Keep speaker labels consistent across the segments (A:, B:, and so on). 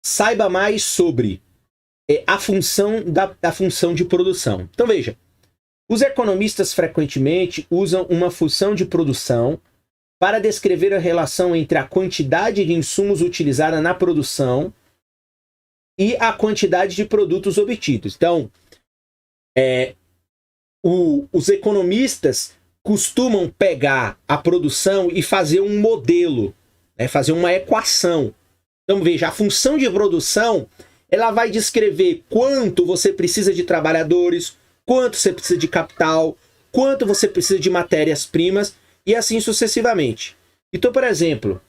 A: Saiba mais sobre a função da função de produção. Então veja, os economistas frequentemente usam uma função de produção para descrever a relação entre a quantidade de insumos utilizada na produção e a quantidade de produtos obtidos. Então, os economistas costumam pegar a produção e fazer um modelo, fazer uma equação. Então veja, a função de produção, ela vai descrever quanto você precisa de trabalhadores, quanto você precisa de capital, quanto você precisa de matérias-primas e assim sucessivamente. Então, por exemplo,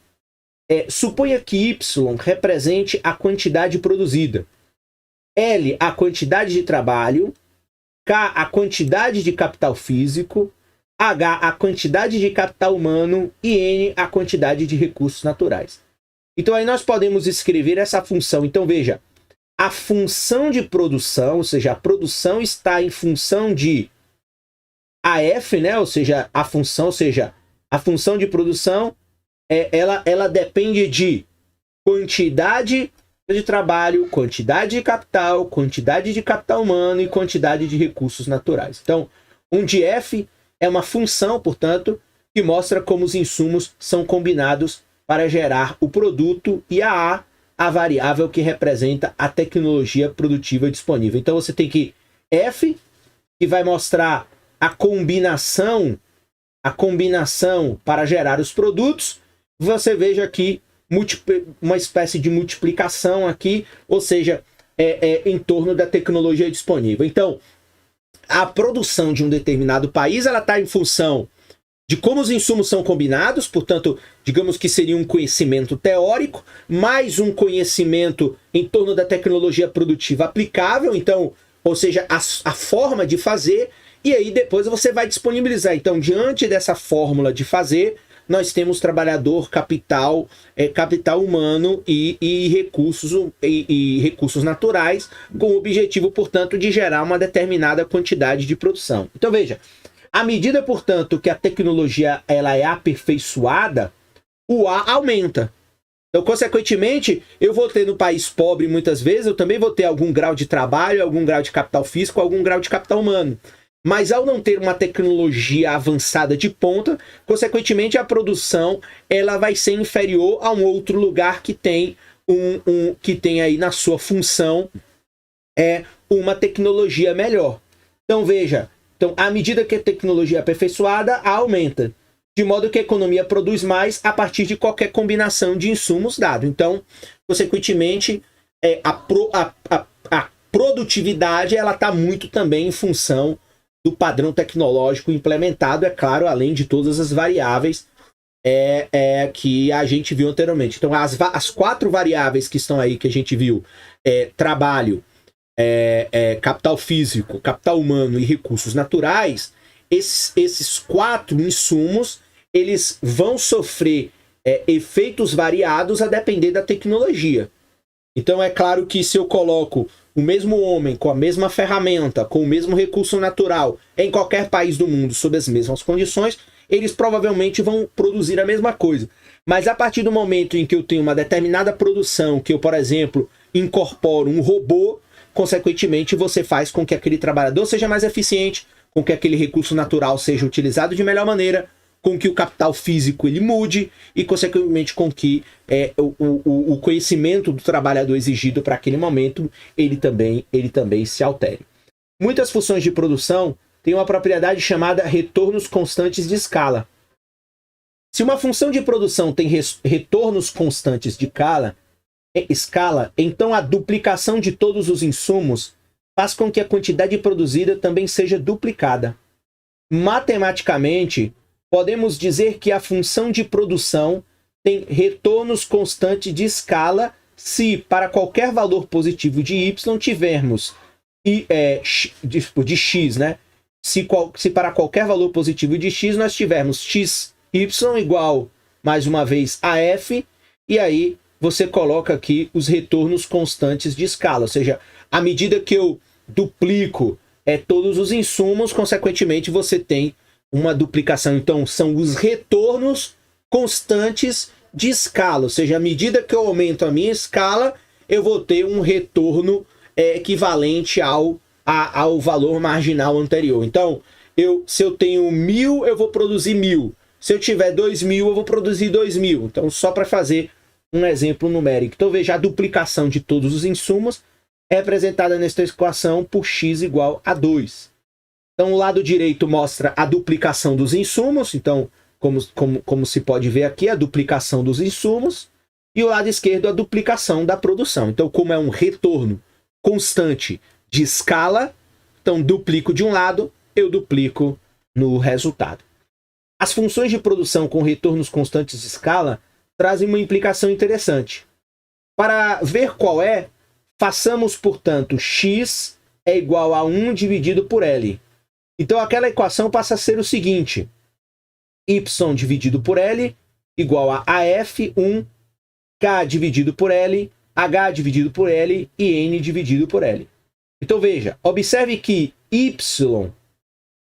A: suponha que Y represente a quantidade produzida, L a quantidade de trabalho, K a quantidade de capital físico, H a quantidade de capital humano e N a quantidade de recursos naturais. Então aí nós podemos escrever essa função. Então veja, a função de produção, ou seja, a produção está em função de AF, né? Ou seja, a função de produção, ela depende de quantidade de trabalho, quantidade de capital humano e quantidade de recursos naturais. Então, onde F é uma função, portanto, que mostra como os insumos são combinados para gerar o produto, e a variável que representa a tecnologia produtiva disponível. Então você tem que F, que vai mostrar a combinação para gerar os produtos. Você veja aqui uma espécie de multiplicação aqui, ou seja, em torno da tecnologia disponível. Então, a produção de um determinado país, ela está em função de como os insumos são combinados, portanto, digamos que seria um conhecimento teórico, mais um conhecimento em torno da tecnologia produtiva aplicável, então, ou seja, a forma de fazer, e aí depois você vai disponibilizar. Então, diante dessa fórmula de fazer, nós temos trabalhador, capital humano e recursos naturais, com o objetivo, portanto, de gerar uma determinada quantidade de produção. Então, veja, à medida, portanto, que a tecnologia ela é aperfeiçoada, o A aumenta. Então, consequentemente, eu vou ter no país pobre, muitas vezes, eu também vou ter algum grau de trabalho, algum grau de capital físico, algum grau de capital humano. Mas ao não ter uma tecnologia avançada de ponta, consequentemente, a produção ela vai ser inferior a um outro lugar que tem, que tem aí na sua função uma tecnologia melhor. Então, veja, à medida que a tecnologia é aperfeiçoada, aumenta. De modo que a economia produz mais a partir de qualquer combinação de insumos dado. Então, consequentemente, a produtividade está muito também em função do padrão tecnológico implementado, é claro, além de todas as variáveis que a gente viu anteriormente. Então, as 4 variáveis que estão aí, que a gente viu, trabalho, capital físico, capital humano e recursos naturais, esses 4 insumos, eles vão sofrer efeitos variados a depender da tecnologia. Então é claro que se eu coloco o mesmo homem com a mesma ferramenta, com o mesmo recurso natural, em qualquer país do mundo, sob as mesmas condições, eles provavelmente vão produzir a mesma coisa. Mas a partir do momento em que eu tenho uma determinada produção, que eu, por exemplo, incorporo um robô, consequentemente você faz com que aquele trabalhador seja mais eficiente, com que aquele recurso natural seja utilizado de melhor maneira, com que o capital físico ele mude e, consequentemente, com que o conhecimento do trabalhador exigido para aquele momento ele também se altere. Muitas funções de produção têm uma propriedade chamada retornos constantes de escala. Se uma função de produção tem retornos constantes de escala, então a duplicação de todos os insumos faz com que a quantidade produzida também seja duplicada. Matematicamente, podemos dizer que a função de produção tem retornos constantes de escala se, para qualquer valor positivo de y, tivermos de x, né? Se para qualquer valor positivo de x, nós tivermos xy igual, mais uma vez, a f, e aí você coloca aqui os retornos constantes de escala. Ou seja, à medida que eu duplico todos os insumos, consequentemente você tem uma duplicação. Então, são os retornos constantes de escala, ou seja, à medida que eu aumento a minha escala, eu vou ter um retorno equivalente ao valor marginal anterior. Então, se eu tenho 1.000, eu vou produzir 1.000. Se eu tiver 2.000, eu vou produzir 2.000. Então, só para fazer um exemplo numérico. Então, veja, a duplicação de todos os insumos é representada nesta equação por x igual a 2. Então, o lado direito mostra a duplicação dos insumos. Então, como se pode ver aqui, a duplicação dos insumos. E o lado esquerdo, a duplicação da produção. Então, como é um retorno constante de escala, então duplico de um lado, eu duplico no resultado. As funções de produção com retornos constantes de escala trazem uma implicação interessante. Para ver qual é, façamos, portanto, x é igual a 1 dividido por L. Então, aquela equação passa a ser o seguinte: y dividido por L igual a AF1, K dividido por L, H dividido por L e N dividido por L. Então, veja, observe que y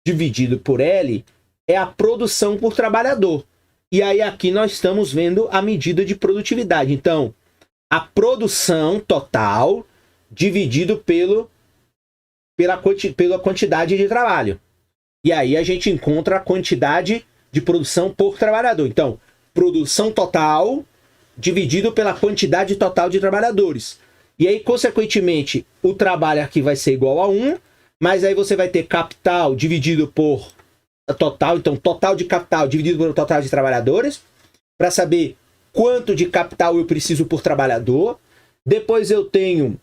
A: dividido por L é a produção por trabalhador. E aí aqui nós estamos vendo a medida de produtividade. Então, a produção total dividido pela quantidade de trabalho. E aí a gente encontra a quantidade de produção por trabalhador. Então, produção total dividido pela quantidade total de trabalhadores. E aí, consequentemente, o trabalho aqui vai ser igual a 1, mas aí você vai ter capital dividido por total. Então, total de capital dividido pelo total de trabalhadores, para saber quanto de capital eu preciso por trabalhador. Depois eu tenho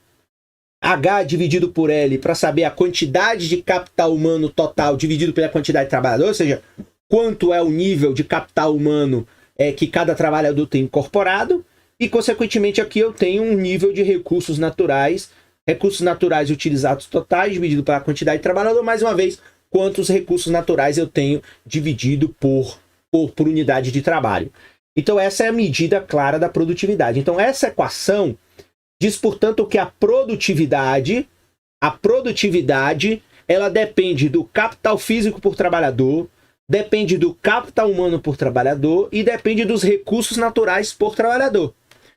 A: H dividido por L para saber a quantidade de capital humano total dividido pela quantidade de trabalhadores, ou seja, quanto é o nível de capital humano que cada trabalhador tem incorporado. E, consequentemente, aqui eu tenho um nível de recursos naturais utilizados totais dividido pela quantidade de trabalhador, mais uma vez, quantos recursos naturais eu tenho dividido por unidade de trabalho. Então, essa é a medida clara da produtividade. Então, essa equação diz, portanto, que a produtividade, ela depende do capital físico por trabalhador, depende do capital humano por trabalhador e depende dos recursos naturais por trabalhador.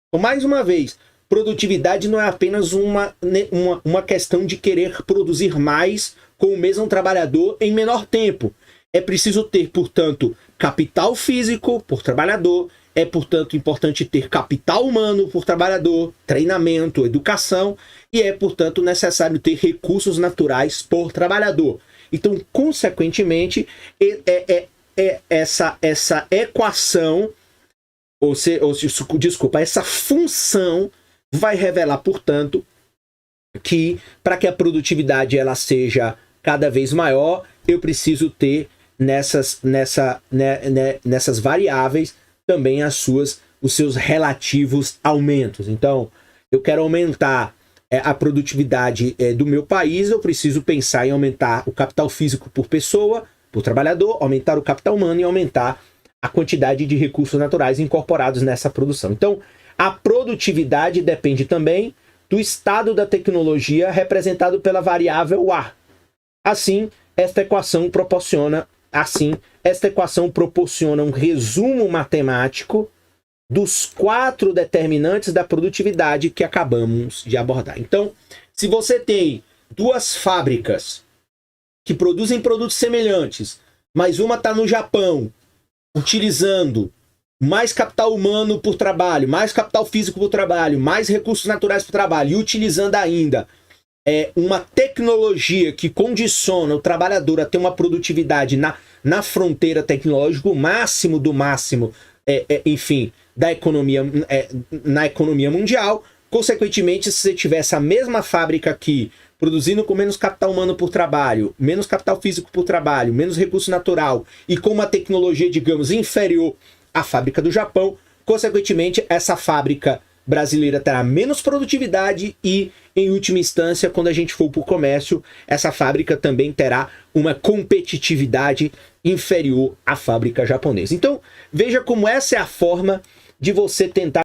A: Então, mais uma vez, produtividade não é apenas uma questão de querer produzir mais com o mesmo trabalhador em menor tempo. É preciso ter, portanto, capital físico por trabalhador, é, portanto, importante ter capital humano por trabalhador, treinamento, educação, e é, portanto, necessário ter recursos naturais por trabalhador. Então, consequentemente, essa equação, essa função vai revelar, portanto, que para que a produtividade ela seja cada vez maior, eu preciso ter nessas variáveis também os seus relativos aumentos. Então, eu quero aumentar a produtividade do meu país, eu preciso pensar em aumentar o capital físico por pessoa, por trabalhador, aumentar o capital humano e aumentar a quantidade de recursos naturais incorporados nessa produção. Então, a produtividade depende também do estado da tecnologia representado pela variável A. Assim, esta equação proporciona um resumo matemático dos 4 determinantes da produtividade que acabamos de abordar. Então, se você tem 2 fábricas que produzem produtos semelhantes, mas uma está no Japão, utilizando mais capital humano por trabalho, mais capital físico por trabalho, mais recursos naturais por trabalho, e utilizando ainda uma tecnologia que condiciona o trabalhador a ter uma produtividade na fronteira tecnológica, o máximo do máximo, enfim, da economia, na economia mundial. Consequentemente, se você tiver essa mesma fábrica aqui, produzindo com menos capital humano por trabalho, menos capital físico por trabalho, menos recurso natural e com uma tecnologia, digamos, inferior à fábrica do Japão, consequentemente, essa fábrica brasileira terá menos produtividade e, em última instância, quando a gente for para o comércio, essa fábrica também terá uma competitividade inferior à fábrica japonesa. Então, veja como essa é a forma de você tentar